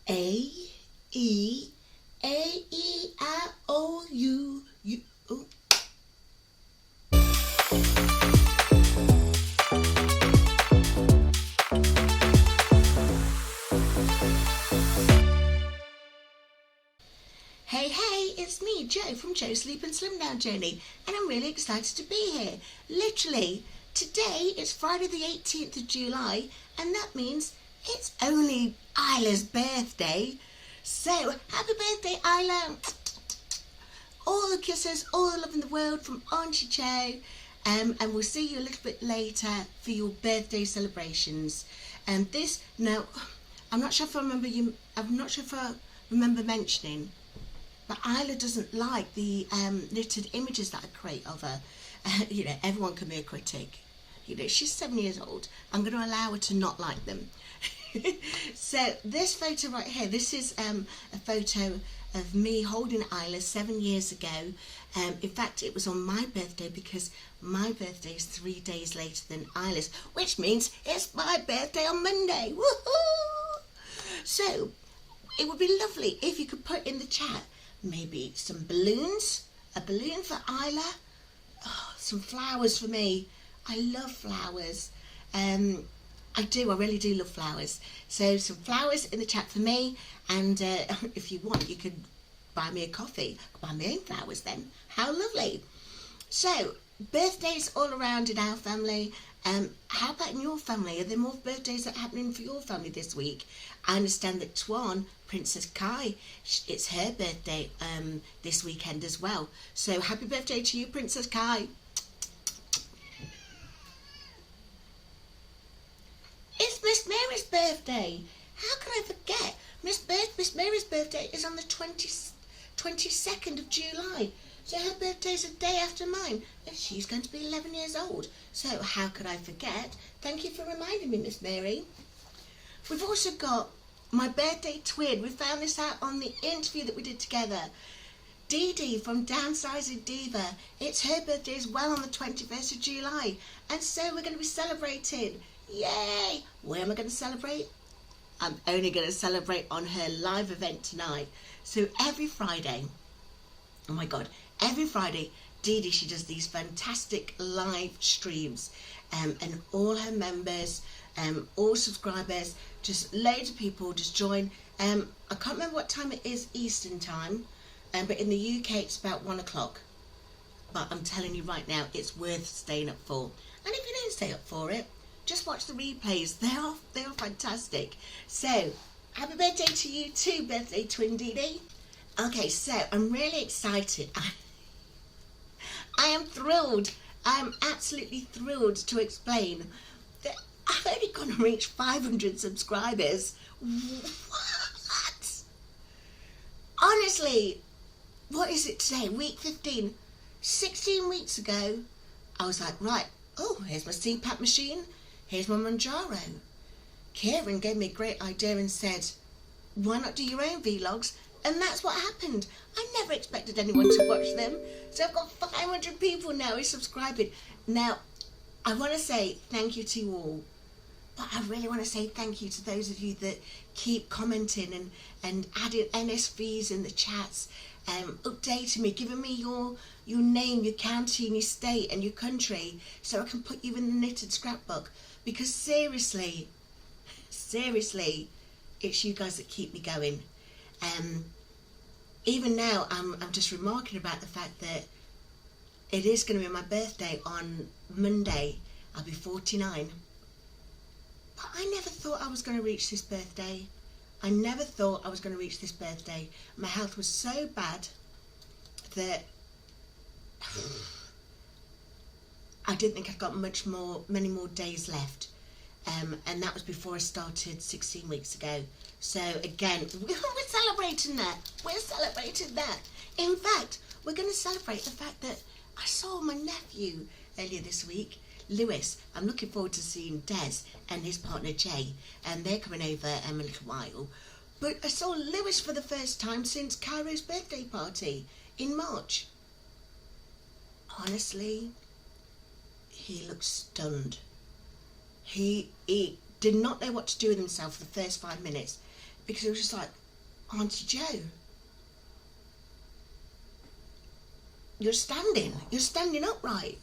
A, E, A, E, I, O, U, U. Ooh. Hey, it's me, Jo, from Jo's Sleep and Slim Down Journey, and I'm really excited to be here. Literally, today is Friday the 18th of July, and that means it's only Isla's birthday. So, happy birthday, Isla! All the kisses, all the love in the world from Auntie Jo, and we'll see you a little bit later for your birthday celebrations. And now, I'm not sure if I remember mentioning, but Isla doesn't like the knitted images that I create of her. Everyone can be a critic. She's 7 years old. I'm going to allow her to not like them. So this photo right here, this is a photo of me holding Isla 7 years ago. In fact, it was on my birthday because my birthday is 3 days later than Isla's, which means it's my birthday on Monday. Woohoo! So it would be lovely if you could put in the chat maybe some balloons, a balloon for Isla, some flowers for me. I love flowers. I really do love flowers. So some flowers in the chat for me, and if you want, you could buy me a coffee, buy my own flowers then. How lovely. So birthdays all around in our family. How about in your family? Are there more birthdays that are happening for your family this week? I understand that Tuan, Princess Kai, it's her birthday this weekend as well. So happy birthday to you, Princess Kai. It's Miss Mary's birthday. How can I forget? Miss Mary's birthday is on the 22nd of July. So her birthday's a day after mine, and she's going to be 11 years old. So how could I forget? Thank you for reminding me, Miss Mary. We've also got my birthday twin. We found this out on the interview that we did together. Dee Dee from Downsizing Diva. It's her birthday as well on the 21st of July. And so we're going to be celebrating. Yay! Where am I going to celebrate? I'm only going to celebrate on her live event tonight. So every Friday, oh my God, every Friday, Dee Dee, she does these fantastic live streams, and all her members, all subscribers, just loads of people just join. I can't remember what time it is Eastern time, but in the UK it's about 1 o'clock. But I'm telling you right now, it's worth staying up for. And if you don't stay up for it, just watch the replays. They are fantastic. So happy birthday to you too, birthday twin Dee Dee. Okay, so I'm really excited. I am thrilled. I am absolutely thrilled to explain that I've only gone to reach 500 subscribers. What? Honestly, what is it today? Week 15. 16 weeks ago, I was like, right, here's my CPAP machine. Here's my Manjaro. Kieran gave me a great idea and said, why not do your own vlogs? And that's what happened. I never expected anyone to watch them. So I've got 500 people now who subscribing. Now, I want to say thank you to you all. But I really want to say thank you to those of you that keep commenting and adding NSVs in the chats, updating me, giving me your name, your county and your state and your country so I can put you in the knitted scrapbook. Because seriously, it's you guys that keep me going. Even now, I'm just remarking about the fact that it is going to be my birthday on Monday. I'll be 49. But I never thought I was going to reach this birthday. I never thought I was going to reach this birthday. My health was so bad that I didn't think I'd got many more days left. And that was before I started 16 weeks ago. So again, we're celebrating that. We're celebrating that. In fact, we're going to celebrate the fact that I saw my nephew earlier this week, Lewis. I'm looking forward to seeing Des and his partner Jay, and they're coming over in a little while. But I saw Lewis for the first time since Cairo's birthday party in March. Honestly, he looked stunned. He did not know what to do with himself for the first 5 minutes. because it was just like, Auntie Jo, you're standing upright.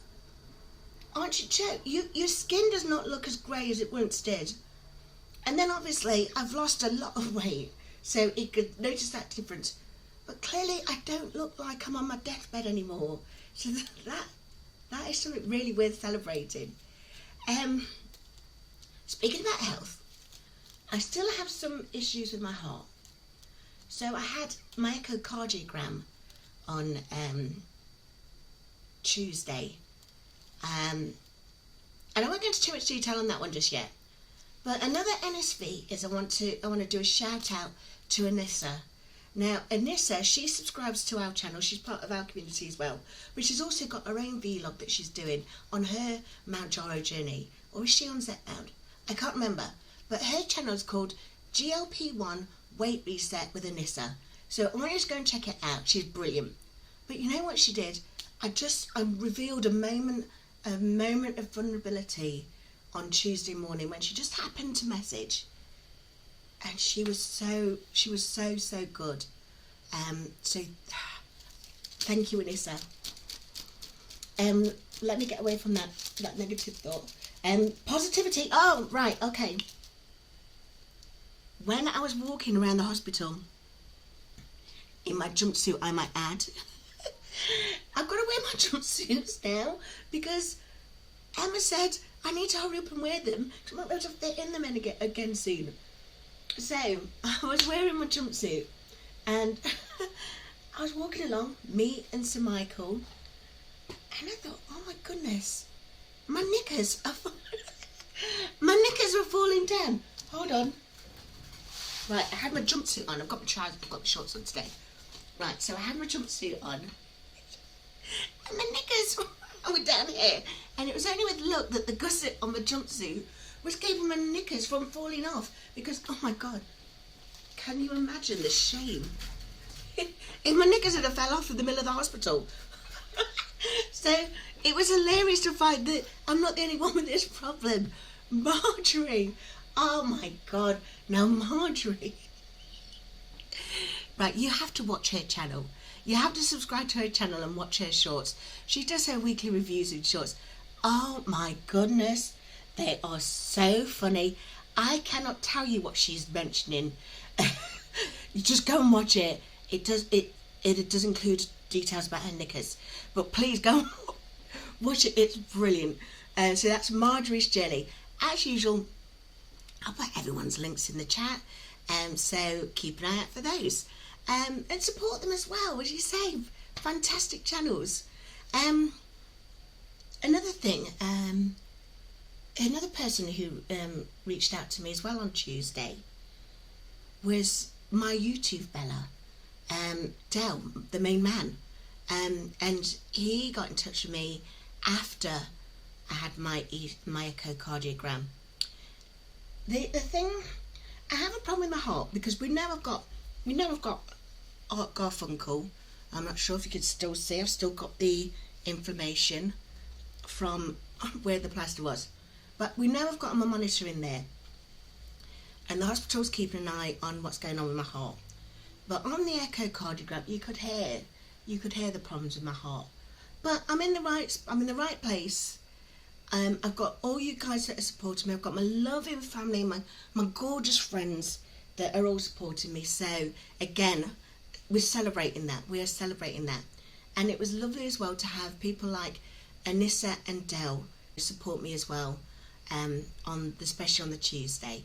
Auntie Jo, your skin does not look as grey as it once did. And then obviously I've lost a lot of weight, so it could notice that difference. But clearly I don't look like I'm on my deathbed anymore. So that is something really worth celebrating. Speaking about health, I still have some issues with my heart. So I had my echocardiogram on Tuesday. And I won't go into too much detail on that one just yet. But another NSV is I want to do a shout out to Anissa. Now Anissa, she subscribes to our channel. She's part of our community as well. But she's also got her own vlog that she's doing on her Mount Jaro journey. Or is she on Z-bound? I can't remember. But her channel is called GLP-1 Weight Reset with Anissa. So I want you to go and check it out. She's brilliant. But you know what she did? I revealed a moment of vulnerability on Tuesday morning when she just happened to message, and she was so good. So thank you, Anissa. Let me get away from that negative thought. Positivity. Oh right, okay. When I was walking around the hospital in my jumpsuit, I might add, I've got to wear my jumpsuits now because Emma said I need to hurry up and wear them because I won't be able to fit in them again soon. So I was wearing my jumpsuit and I was walking along, me and Sir Michael, and I thought, oh my goodness, my knickers are falling down. Hold on. Right, I had my jumpsuit on. I've got my trousers, I've got my shorts on today. Right, so I had my jumpsuit on and my knickers were down here, and it was only with luck that the gusset on the jumpsuit was keeping my knickers from falling off, because oh my god, can you imagine the shame if my knickers had fell off in the middle of the hospital? So it was hilarious to find that I'm not the only one with this problem. Marjory, oh my god, now Marjory, right, you have to watch her channel. You have to subscribe to her channel and watch her shorts. She does her weekly reviews in shorts. Oh my goodness, they are so funny. I cannot tell you what she's mentioning. You just go and watch it. It does include details about her knickers, but please go and watch it. It's brilliant. So that's Marjory's journey. As usual, I'll put everyone's links in the chat, so keep an eye out for those. And support them as well, as you say, fantastic channels. Another thing, another person who reached out to me as well on Tuesday was my YouTube Bella, Del, the main man, and he got in touch with me after I had my echocardiogram. The thing, I have a problem with my heart because we know I've got Art Garfunkel. I'm not sure if you can still see. I've still got the inflammation from where the plaster was, but we know I've got my monitor in there, and the hospital's keeping an eye on what's going on with my heart. But on the echocardiogram, you could hear the problems with my heart. But I'm in the right place. I've got all you guys that are supporting me. I've got my loving family, my gorgeous friends that are all supporting me. So again, we're celebrating that. We are celebrating that. And it was lovely as well to have people like Anissa and Del support me as well, especially on the Tuesday.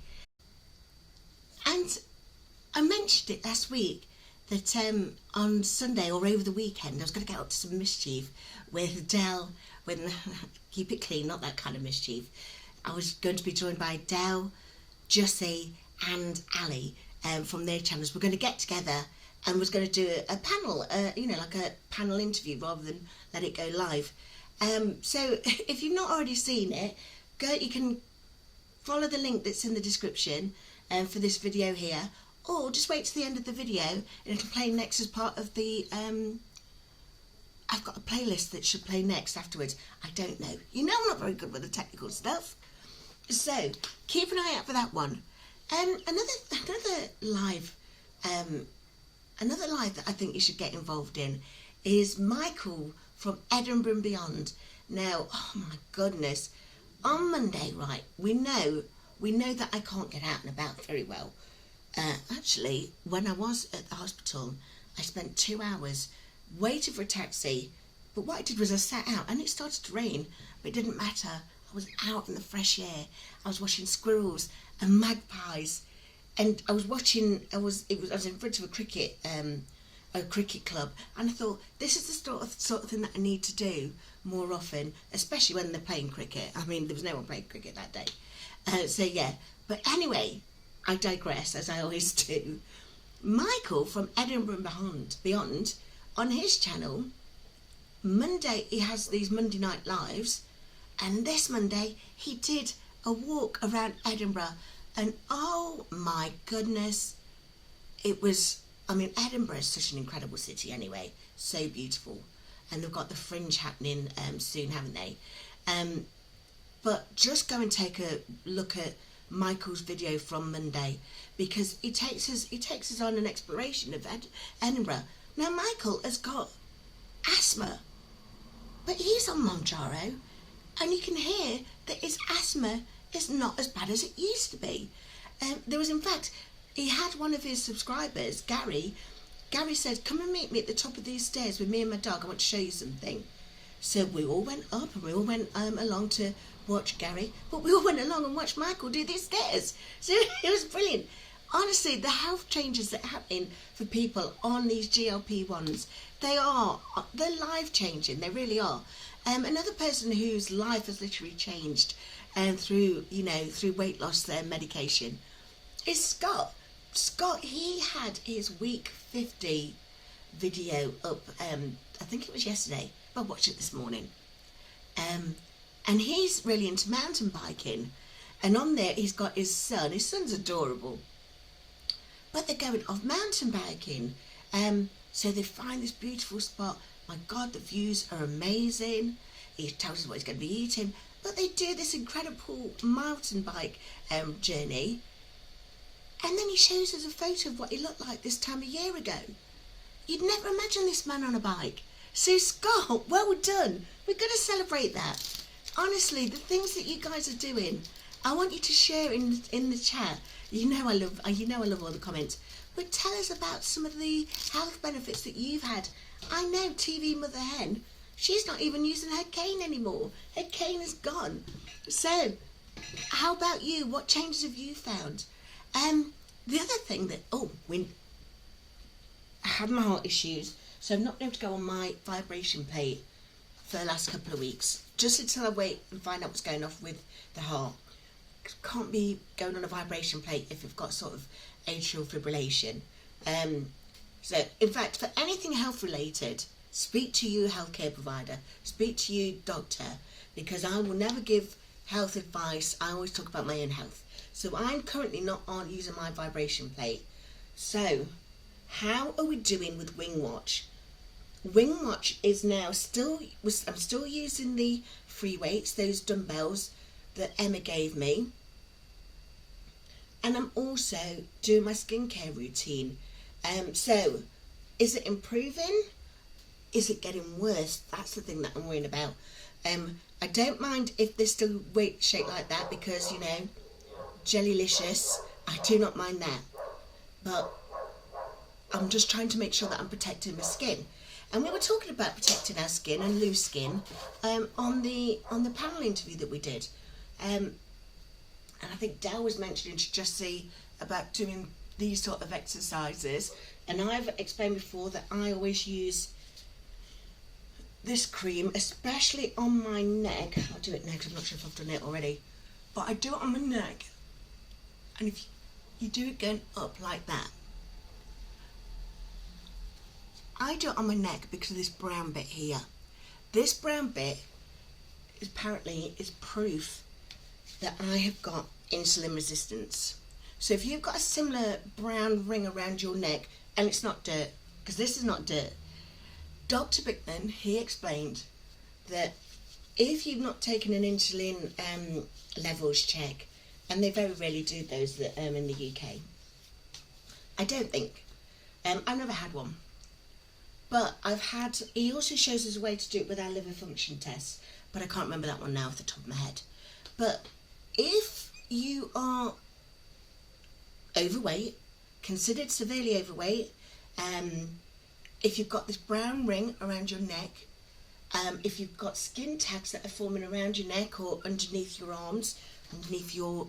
And I mentioned it last week that on Sunday or over the weekend I was going to get up to some mischief with Del, keep it clean, not that kind of mischief. I was going to be joined by Del, Jussie and Ali from their channels. We're going to get together and was going to do a panel, like a panel interview rather than let it go live. So if you've not already seen it, you can follow the link that's in the description for this video here, or just wait to the end of the video and it'll play next as part of the I've got a playlist that should play next afterwards. I don't know. You know I'm not very good with the technical stuff. So keep an eye out for that one. Another live that I think you should get involved in is Michael from Edinburgh and Beyond. Now, oh my goodness, on Monday, right, we know that I can't get out and about very well. Actually, when I was at the hospital, I spent 2 hours waiting for a taxi, but what I did was I sat out and it started to rain, but it didn't matter. I was out in the fresh air. I was watching squirrels and magpies, and I was in front of a cricket club, and I thought, this is the sort of thing that I need to do more often, especially when they're playing cricket. I mean, there was no one playing cricket that day. So yeah, but anyway, I digress, as I always do. Michael from Edinburgh and Beyond, on his channel, Monday, he has these Monday night lives, and this Monday he did a walk around Edinburgh, and oh my goodness, it was, I mean, Edinburgh is such an incredible city anyway, so beautiful, and they've got the Fringe happening soon, haven't they? But just go and take a look at Michael's video from Monday, because he takes us on an exploration of Edinburgh. Now Michael has got asthma, but he's on Mounjaro, and you can hear that his asthma is not as bad as it used to be. There was, in fact, he had one of his subscribers, Gary said, come and meet me at the top of these stairs with me and my dog, I want to show you something. So we all went up, and we all went along to watch Gary, but we all went along and watched Michael do these stairs. So it was brilliant. Honestly, the health changes that happen for people on these GLP-1s, they're life-changing, they really are. Another person whose life has literally changed through weight loss medication is Scott. Scott, he had his week 50 video up, I think it was yesterday, but I watched it this morning. And he's really into mountain biking, and on there he's got his son's adorable, but they're going off mountain biking, so they find this beautiful spot. My God, the views are amazing. He tells us what he's going to be eating, but they do this incredible mountain bike journey, and then he shows us a photo of what he looked like this time a year ago. You'd never imagine this man on a bike. So Scott, well done. We're going to celebrate that. Honestly, the things that you guys are doing, I want you to share in the chat. You know I love all the comments. But tell us about some of the health benefits that you've had. I know TV Mother Hen, she's not even using her cane anymore. Her cane is gone. So, how about you? What changes have you found? The other thing that, I had my heart issues, so I'm not going to go on my vibration plate for the last couple of weeks, just until I wait and find out what's going on with the heart. Can't be going on a vibration plate if you've got sort of atrial fibrillation. So in fact, for anything health related, speak to your healthcare provider, speak to your doctor, because I will never give health advice. I always talk about my own health. So I'm currently not on using my vibration plate. So how are we doing with Wing Watch? Wing Watch is now I'm still using the free weights, those dumbbells that Emma gave me, and I'm also doing my skincare routine. So is it improving? Is it getting worse? That's the thing that I'm worrying about. I don't mind if there's still weight shaped like that, because Jellylicious, I do not mind that, but I'm just trying to make sure that I'm protecting my skin. And we were talking about protecting our skin and loose skin on the panel interview that we did. And I think Dal was mentioning to Jessie about doing these sort of exercises. And I've explained before that I always use this cream, especially on my neck. I'll do it next, I'm not sure if I've done it already. But I do it on my neck. And if you do it going up like that, I do it on my neck because of this brown bit here. This brown bit apparently is proof that I have got insulin resistance. So if you've got a similar brown ring around your neck, and it's not dirt, because this is not dirt, Dr. Bickman, he explained that if you've not taken an insulin levels check, and they very rarely do those in the UK, I don't think. I've never had one. But he also shows us a way to do it with our liver function tests, but I can't remember that one now off the top of my head. But if you are overweight, considered severely overweight, if you've got this brown ring around your neck, if you've got skin tags that are forming around your neck or underneath your arms, underneath your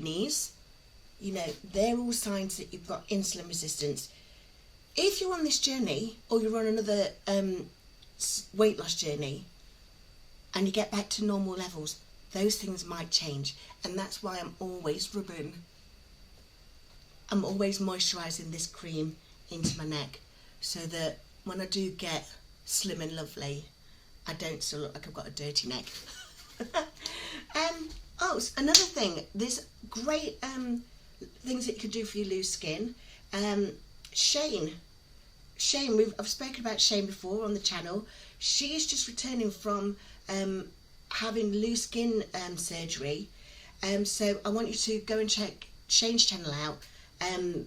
knees, you know, they're all signs that you've got insulin resistance. If you're on this journey, or you're on another weight loss journey, and you get back to normal levels, those things might change. And that's why I'm always moisturising this cream into my neck, so that when I do get slim and lovely, I don't still look like I've got a dirty neck. Another thing, there's great things that you can do for your loose skin. Shane, I've spoken about Shane before on the channel. She is just returning from having loose skin surgery. So I want you to go and check Shane's channel out.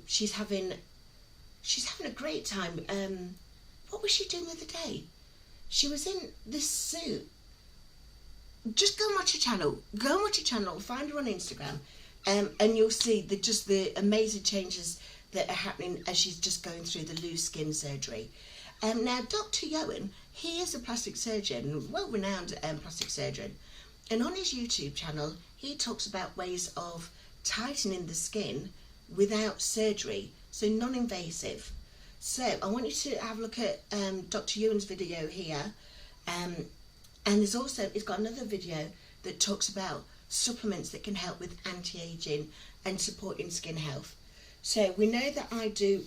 She's having a great time. What was she doing the other day? She was in this suit. Just go and watch her channel. Find her on Instagram, and you'll see the amazing changes that are happening as she's just going through the loose skin surgery. Now, Dr. Youn, he is a plastic surgeon, well-renowned plastic surgeon, and on his YouTube channel, he talks about ways of tightening the skin without surgery, so non-invasive. So I want you to have a look at Dr. Youn's video here, and he's got another video that talks about supplements that can help with anti-aging and supporting skin health. So we know that I do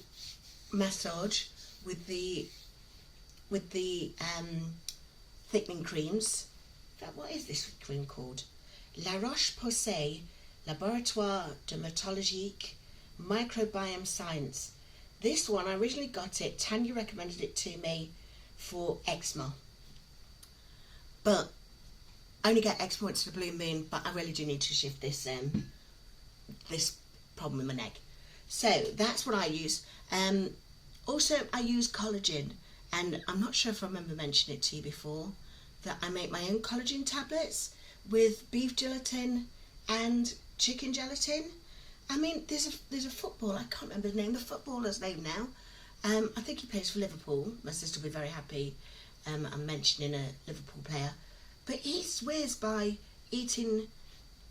massage with the thickening creams. What is this cream called? La Roche-Posay Laboratoire Dermatologique Microbiome Science. This one, I originally got it, Tanya recommended it to me for eczema. But I only get eczema once in a blue moon, but I really do need to shift this this problem in my neck. So that's what I use. Also, I use collagen, and I'm not sure if I remember mentioning it to you before, that I make my own collagen tablets with beef gelatin and chicken gelatin. I mean, there's a footballer, I can't remember the name, the footballer's name now. I think he plays for Liverpool. My sister will be very happy I'm mentioning a Liverpool player. But he swears by eating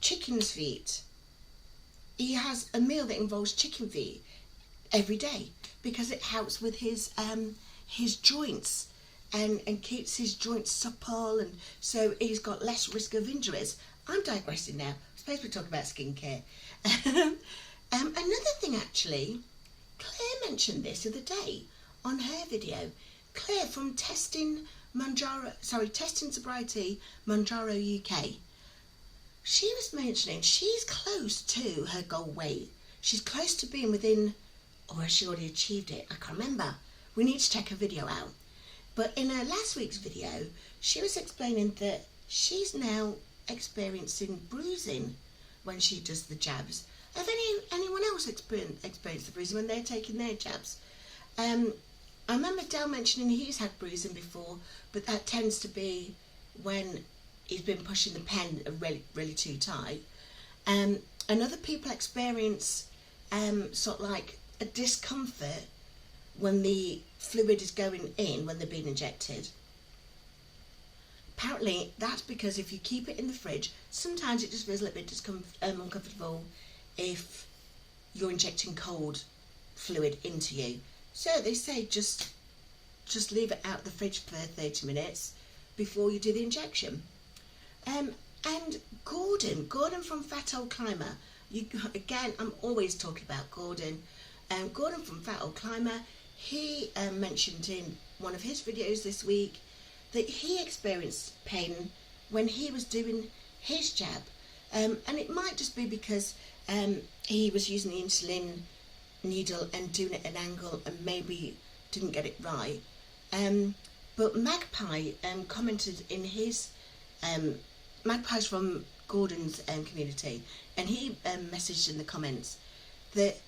chicken's feet. He has a meal that involves chicken feet every day because it helps with his joints and keeps his joints supple, and so he's got less risk of injuries. I'm digressing now. I suppose we're talking about skincare. Another thing, actually, Claire mentioned this the other day on her video. Claire from Testing Sobriety Manjaro UK. She was mentioning she's close to her goal weight. She's close to being within, or has she already achieved it? I can't remember. We need to check her video out. But in her last week's video, she was explaining that she's now experiencing bruising when she does the jabs. Have anyone else experienced the bruising when they're taking their jabs? I remember Dale mentioning he's had bruising before, but that tends to be when he's been pushing the pen really, really too tight. And other people experience sort of like a discomfort when the fluid is going in, when they're being injected. Apparently that's because if you keep it in the fridge, sometimes it just feels a little bit uncomfortable if you're injecting cold fluid into you. So they say just leave it out the fridge for 30 minutes before you do the injection. And Gordon from Fat Old Climber, again, I'm always talking about Gordon. Gordon from Fat Old Climber, he mentioned in one of his videos this week that he experienced pain when he was doing his jab. And it might just be because he was using the insulin needle and doing it at an angle and maybe didn't get it right. But Magpie commented in his... Magpie's from Gordon's community, and he messaged in the comments that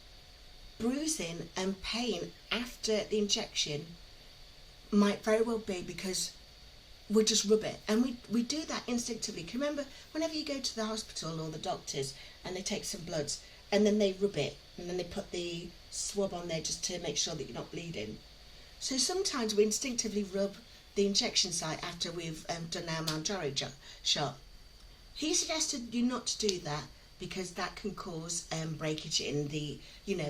bruising and pain after the injection might very well be because we'll just rub it, and we do that instinctively. Can you remember whenever you go to the hospital or the doctors and they take some bloods and then they rub it and then they put the swab on there just to make sure that you're not bleeding? So sometimes we instinctively rub the injection site after we've done our Marjory shot. He suggested you not to do that because that can cause breakage in the,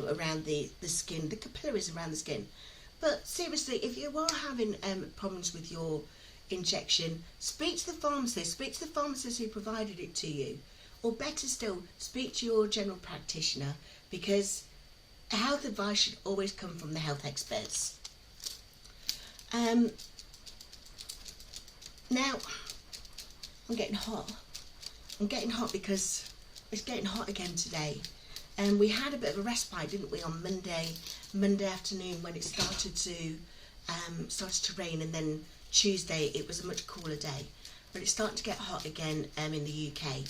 around the skin, the capillaries around the skin. But seriously, if you are having problems with your injection, speak to the pharmacist who provided it to you, or better still, speak to your general practitioner, because health advice should always come from the health experts. Now I'm getting hot because it's getting hot again today, and we had a bit of a respite, didn't we, on Monday afternoon when it started to rain, and then Tuesday it was a much cooler day, but it's starting to get hot again in the UK.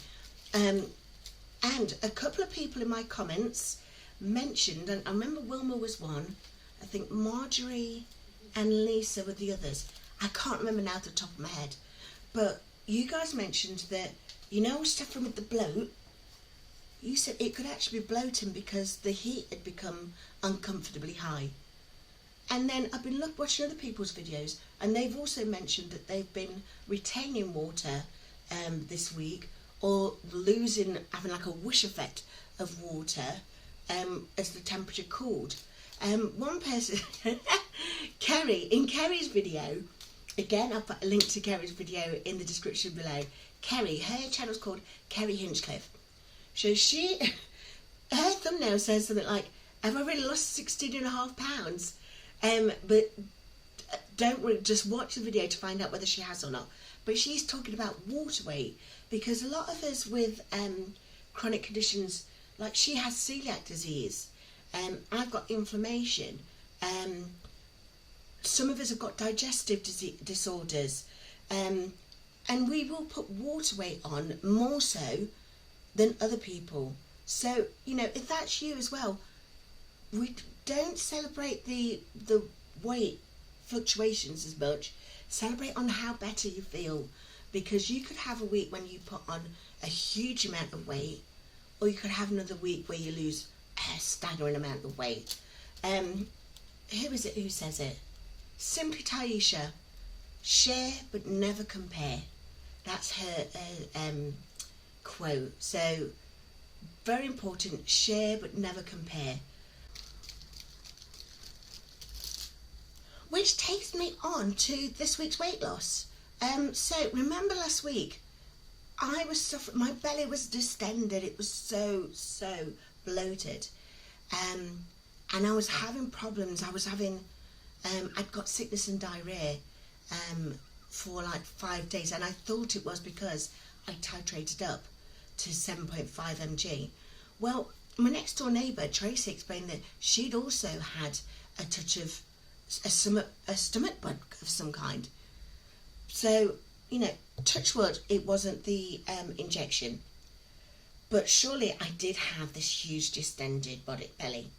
And a couple of people in my comments mentioned, and I remember Wilma was one, I think Marjory and Lisa were the others, I can't remember now at the top of my head, but you guys mentioned that, suffering with the bloat, you said it could actually be bloating because the heat had become uncomfortably high. And then I've been watching other people's videos, and they've also mentioned that they've been retaining water this week, or having like a whoosh effect of water as the temperature cooled. One person, in Kerry's video, again I'll put a link to Kerry's video in the description below. Kerry, her channel's called Kerry Hinchcliffe. So her thumbnail says something like, have I really lost 16.5 pounds? But don't worry, just watch the video to find out whether she has or not. But she's talking about water weight, because a lot of us with chronic conditions, like she has celiac disease, I've got inflammation, some of us have got digestive disorders, and we will put water weight on more so than other people. So, if that's you as well, we don't celebrate the weight fluctuations as much. Celebrate on how better you feel, because you could have a week when you put on a huge amount of weight, or you could have another week where you lose a staggering amount of weight. Who is it who says it? Simply Taisha. Share but never compare. That's her quote. So very important. Share but never compare. Which takes me on to this week's weight loss. So remember last week, I was suffering, my belly was distended, it was so bloated, and I was having problems. I'd got sickness and diarrhea for like 5 days, and I thought it was because I titrated up to 7.5 mg. Well, my next door neighbour Tracy explained that she'd also had a touch of a stomach bug of some kind. So, touch wood, it wasn't the injection, but surely I did have this huge distended belly.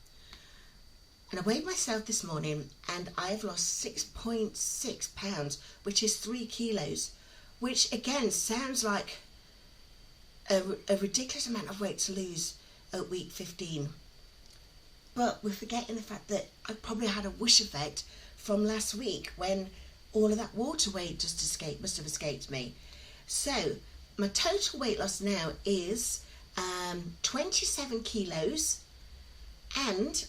And I weighed myself this morning, and I've lost 6.6 pounds, which is 3 kilos, which again sounds like a ridiculous amount of weight to lose at week 15. But we're forgetting the fact that I probably had a whoosh effect from last week when all of that water weight must have escaped me. So my total weight loss now is 27 kilos and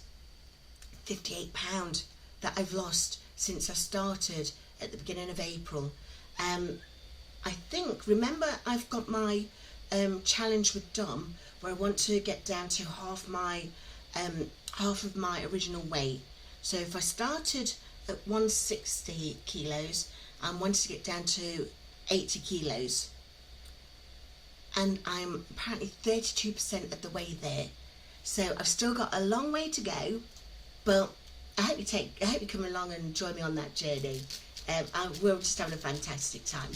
58 pounds that I've lost since I started at the beginning of April. I think, remember, I've got my challenge with Dom where I want to get down to half of my original weight. So if I started at 160 kilos and wanted to get down to 80 kilos, and I'm apparently 32% of the way there. So I've still got a long way to go, but I hope you come along and join me on that journey. We're just having a fantastic time.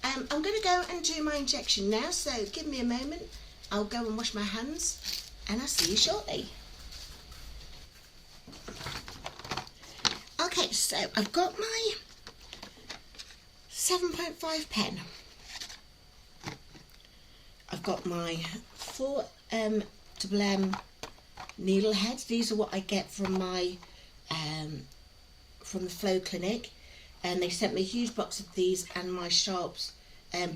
I'm going to go and do my injection now, so give me a moment. I'll go and wash my hands, and I'll see you shortly. So I've got my 7.5 pen. I've got my 4M needle heads. These are what I get from my from the Flow Clinic, and they sent me a huge box of these and my sharps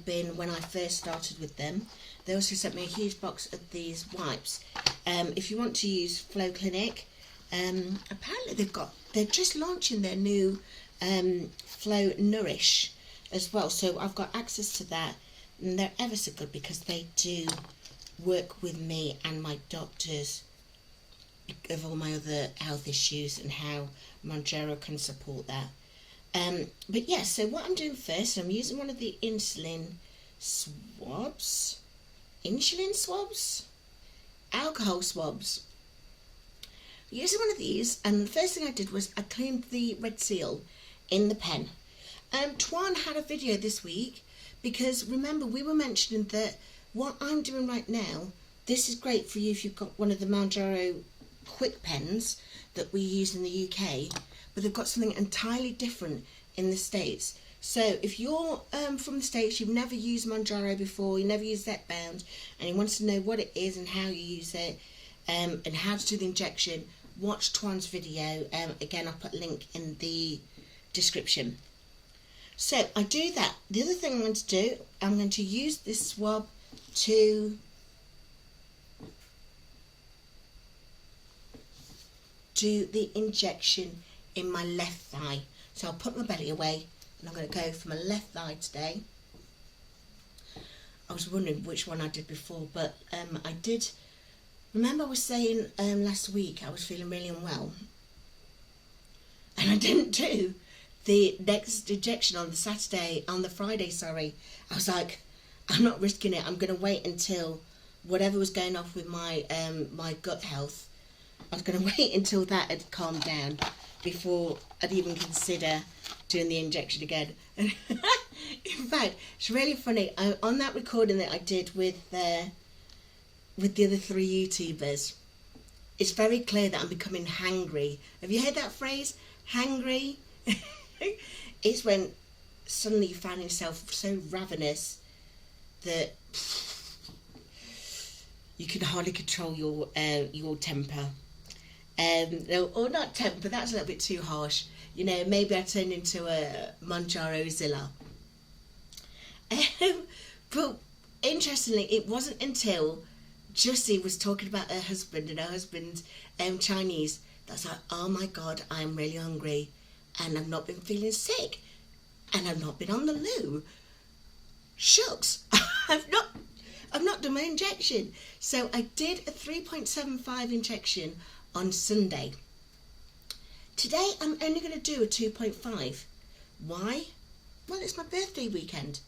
bin when I first started with them. They also sent me a huge box of these wipes. If you want to use Flow Clinic, apparently they're just launching their new Flow Nourish as well, so I've got access to that, and they're ever so good because they do work with me and my doctors of all my other health issues and how Marjory can support that. But yeah, so what I'm doing first, I'm using one of the insulin swabs, alcohol swabs. Using one of these, and the first thing I did was I cleaned the red seal in the pen. Tuan had a video this week, because remember we were mentioning that what I'm doing right now, this is great for you if you've got one of the Marjory quick pens that we use in the UK, but they've got something entirely different in the States. So if you're from the States, you've never used Marjory before, you never used that bound, and you want to know what it is and how you use it, and how to do the injection, watch Tuan's video. Again, I'll put a link in the description. So I do that. The other thing I'm going to do, I'm going to use this swab to do the injection in my left thigh. So I'll put my belly away and I'm going to go for my left thigh today. I was wondering which one I did before, but I did. Remember I was saying last week I was feeling really unwell, and I didn't do the next injection on the Friday, sorry. I was like, I'm not risking it. I'm going to wait until whatever was going off with my my gut health. I was going to wait until that had calmed down before I'd even consider doing the injection again. In fact, it's really funny. On that recording that I did with the other 3 YouTubers, it's very clear that I'm becoming hangry. Have you heard that phrase? Hangry? It's when suddenly you find yourself so ravenous that you can hardly control your temper. No, or not temper, that's a little bit too harsh. You know, maybe I turned into a Manjaro-zilla. But interestingly, it wasn't until Jussie was talking about her husband and her husband's Chinese that's like, oh my God, I'm really hungry and I've not been feeling sick and I've not been on the loo. Shucks, I've not done my injection. So I did a 3.75 injection on Sunday. Today I'm only going to do a 2.5. Why? Well, it's my birthday weekend,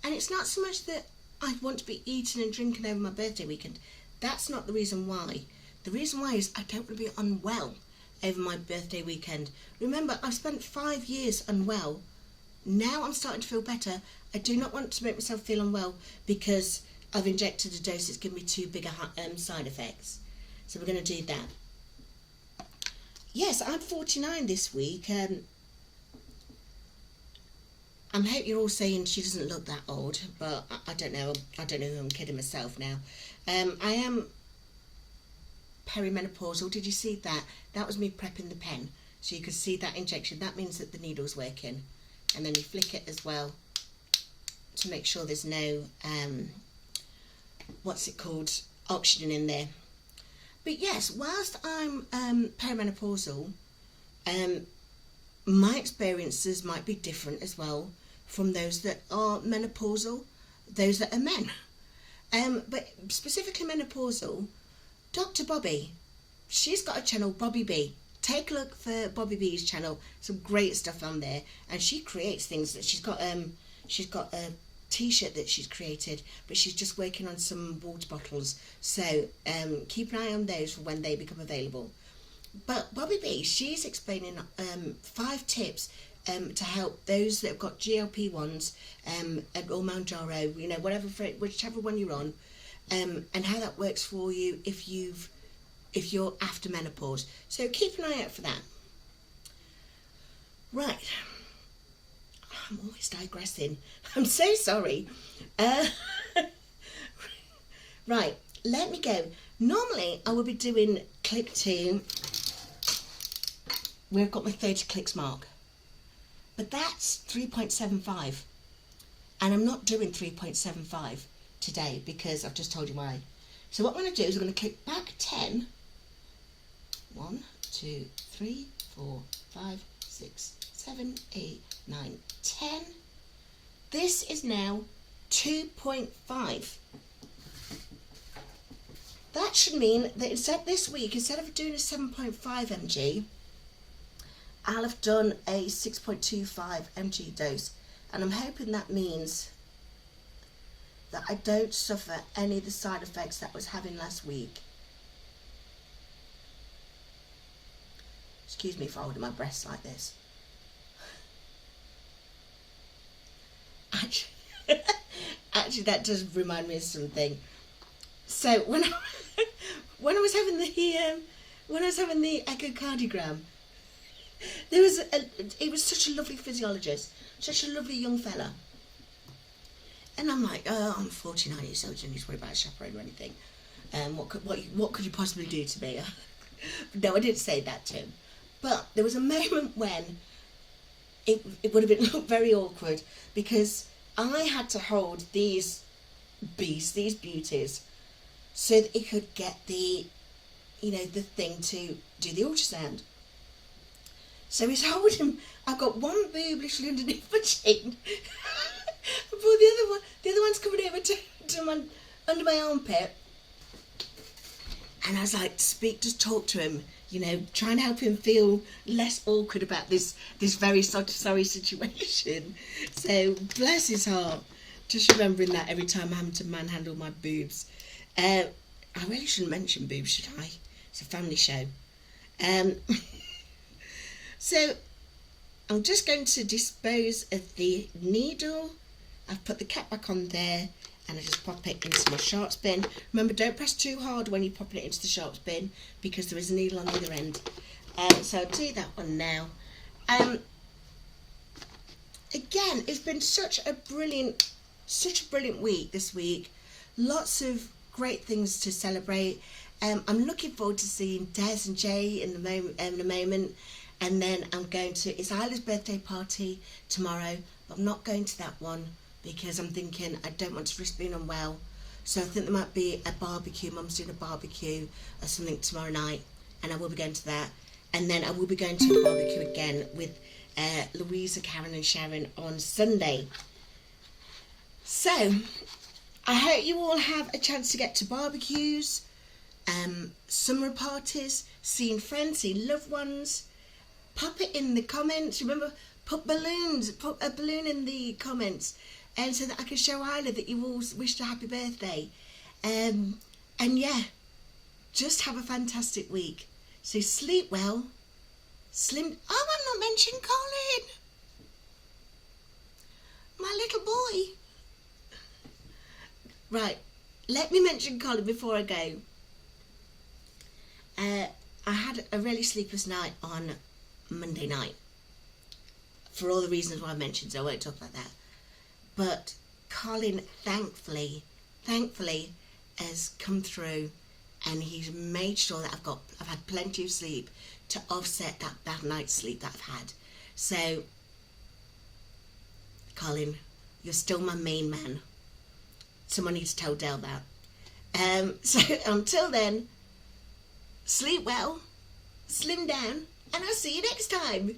and it's not so much that I want to be eating and drinking over my birthday weekend. That's not the reason why. The reason why is I don't want to be unwell over my birthday weekend. Remember, I've spent 5 years unwell. Now I'm starting to feel better. I do not want to make myself feel unwell because I've injected a dose that's given me too big a side effects. So we're going to do that. Yes, I'm 49 this week. I hope you're all saying she doesn't look that old, but I don't know. I don't know who I'm kidding myself now. I am perimenopausal. Did you see that? That was me prepping the pen. So you could see that injection. That means that the needle's working. And then you flick it as well to make sure there's no, what's it called, oxygen in there. But yes, whilst I'm perimenopausal, my experiences might be different as well from those that are menopausal, those that are men. But specifically menopausal, Dr. Bobbi, she's got a channel, Bobbi B. Take a look for Bobbi B's channel. Some great stuff on there, and she creates things. That she's got a t-shirt that she's created, but she's just working on some water bottles. So keep an eye on those for when they become available. But Bobbi B, she's explaining 5 tips to help those that have got GLP-1s or Mounjaro, you know, whichever one you're on, and how that works for you if you're after menopause. So keep an eye out for that. Right. I'm always digressing. I'm so sorry. Right, let me go. Normally, I would be doing click 2. Where I've got my 30 clicks mark. But that's 3.75. And I'm not doing 3.75 today because I've just told you why. So what I'm going to do is I'm going to click back 10. 1, 2, 3, 4, 5, 6, 7, 8, 9, 10. This is now 2.5. That should mean that instead this week, instead of doing a 7.5 mg, I'll have done a 6.25 mg dose. And I'm hoping that means that I don't suffer any of the side effects that I was having last week. Excuse me for holding my breasts like this. Actually, that does remind me of something. So when I was having the echocardiogram, it was such a lovely physiologist, such a lovely young fella, and I'm like, oh, I'm 49 years old, I don't need to worry about a chaperone or anything. What could you possibly do to me? No, I didn't say that to him, but there was a moment when it would have been very awkward because I had to hold these beasts, these beauties, so that he could get the thing to do the ultrasound. So he's holding, I've got one boob literally underneath my chin, but the other one's coming over to under my armpit. And I was like, just talk to him, try and help him feel less awkward about this very sorry situation. So bless his heart, just remembering that every time I'm having to manhandle my boobs. I really shouldn't mention boobs, should I? It's a family show. So I'm just going to dispose of the needle. I've put the cap back on there and I just pop it into my sharps bin. Remember, don't press too hard when you're popping it into the sharps bin because there is a needle on the other end. So I'll do that one now. Again, it's been such a brilliant week this week. Lots of great things to celebrate. I'm looking forward to seeing Des and Jay in a moment. And then it's Isla's birthday party tomorrow, but I'm not going to that one because I'm thinking I don't want to risk being unwell. So I think there might be a barbecue. Mum's doing a barbecue or something tomorrow night, and I will be going to that. And then I will be going to a barbecue again with Louisa, Karen and Sharon on Sunday. So I hope you all have a chance to get to barbecues, summer parties, seeing friends, seeing loved ones. Pop it in the comments. Remember, put a balloon in the comments, and so that I can show Isla that you all wished a happy birthday. And yeah, just have a fantastic week. So sleep well. Oh, I'm not mentioning Colin, my little boy. Right, let me mention Colin before I go. I had a really sleepless night on Monday night for all the reasons why I mentioned, so I won't talk about that. But Colin thankfully has come through, and he's made sure that I've had plenty of sleep to offset that bad night's sleep that I've had. So Colin, you're still my main man. Someone needs to tell Dale that. So until then, sleep well, slim down, and I'll see you next time.